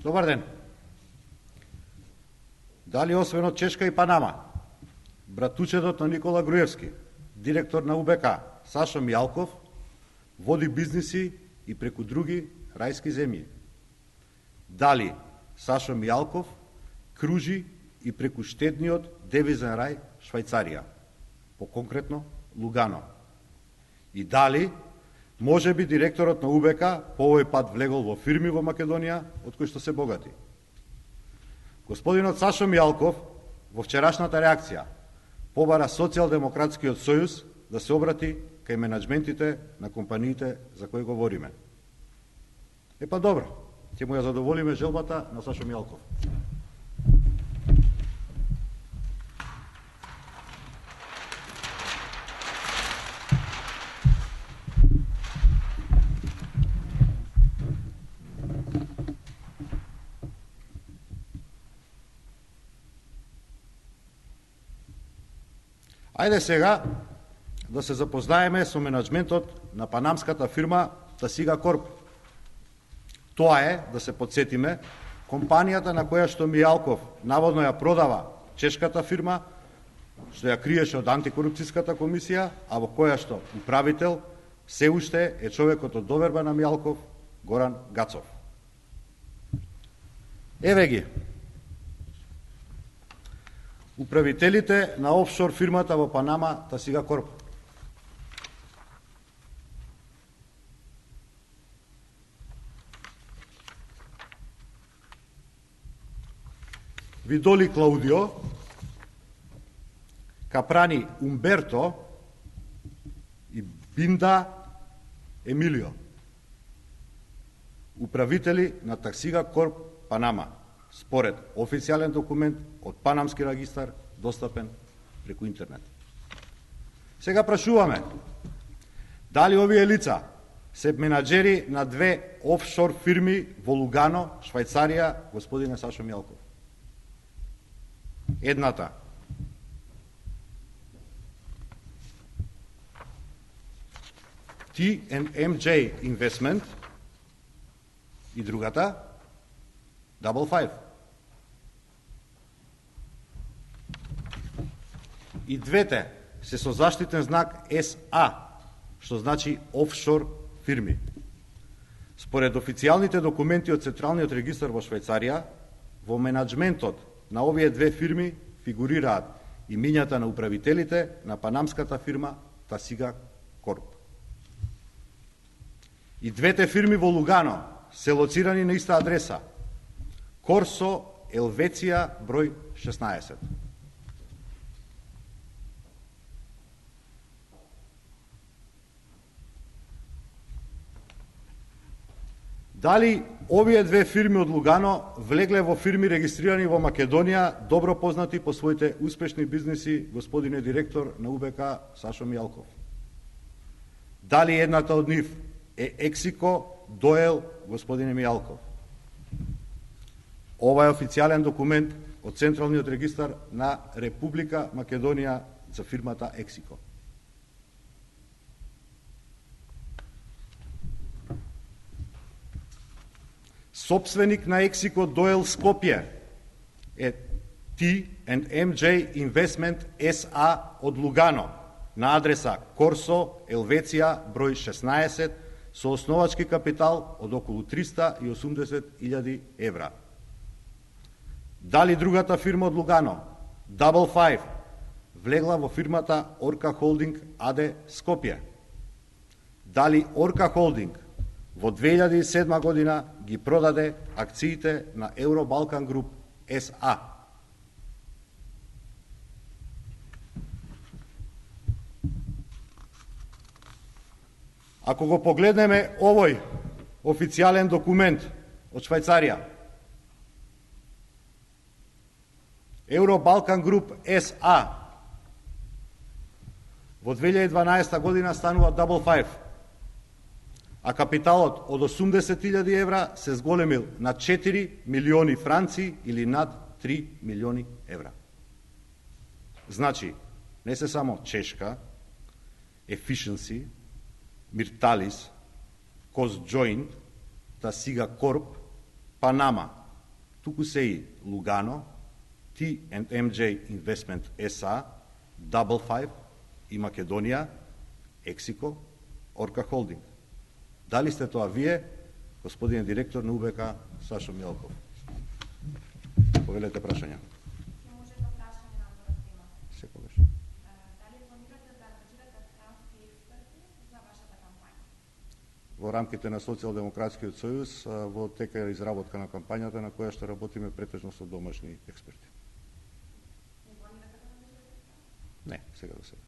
Добар ден. Дали освен од Чешка и Панама, братучедот на Никола Груевски, директор на УБК, Сашо Мијалков, води бизниси и преку други рајски земји? Дали Сашо Мијалков кружи и преку штедниот девизен рај Швајцарија, по-конкретно Лугано? И дали може би директорот на УБК по овој пат влегол во фирми во Македонија од кои што се богати? Господинот Сашо Мијалков во вчерашната реакција побара Социјалдемократскиот сојуз да се обрати кај менаџментите на компаниите за кои говориме. Епа добро, ќе му ја задоволиме желбата на Сашо Мијалков. Ајде сега да се запознаеме со менаџментот на панамската фирма Тасига Корп. Тоа е, да се подсетиме, компанијата на која што Мијалков наводно ја продава чешката фирма, што ја криеше од антикорупцијската комисија, а во која што управител се уште е човекот од доверба на Мијалков, Горан Гацов. Еве ги управителите на офшор фирмата во Панама Тасига Корп. Видоли Клаудио, Капрани Умберто и Бинда Емилио, управители на Тасига Корп Панама, според официјален документ од Панамски регистар, достапен преку интернет. Сега прашуваме, дали овие лица се менаџери на две офшор фирми во Лугано, Швајцарија, господине Сашо Мијалков? Едната T&MJ Investment и другата Double Five. И двете се со заштитен знак СА, што значи офшор фирми. Според официјалните документи од Централниот регистар во Швајцарија, во менаџментот на овие две фирми фигурираат имињата на управителите на панамската фирма Тасига Корп. И двете фирми во Лугано се лоцирани на иста адреса, Корсо Елвеција број 16. Дали овие две фирми од Лугано влегле во фирми регистрирани во Македонија, добро познати по своите успешни бизниси, господине директор на УБК Сашо Мијалков? Дали едната од нив е Ексико Доел, господине Мијалков? Ова е официјален документ од Централниот регистар на Република Македонија за фирмата Ексико. Собственик на Ексико Доел Скопје е T&MJ Investment SA од Лугано на адреса Корсо Елвеција број 16 со основачки капитал од околу 380.000 евра. Дали другата фирма од Лугано, Double Five, влегла во фирмата Орка Холдинг АД Скопје? Дали Орка Холдинг во 2007 година ги продаде акциите на Евробалкан Груп СА? Ако го погледнеме овој официјален документ од Швајцарија, Евробалкан Груп СА во 2012 година станува Double Five, а капиталот од 80.000 евра се зголемил на 4 милиони франци или над 3 милиони евра. Значи, не се само Чешка, Efficiency, Мирталис, Косджоинт, Тасига Корп, Панама туку се и Лугано, T&MJ Investment SA, Double Five и Македонија, Ексико, Орка Холдинг. Дали сте тоа вие, господин директор на УБК Сашо Мјалков? Повелете прашања. Може да прашање на одборот имате. Секогаш. Дали планирате да ангажирате странски експерти за вашата кампања? Во рамките на Социјалдемократскиот сојуз во тека е изработка на кампањата на која што работиме претежно со домашни експерти. Не планирате да ангажирате странски? Не, сега до сега.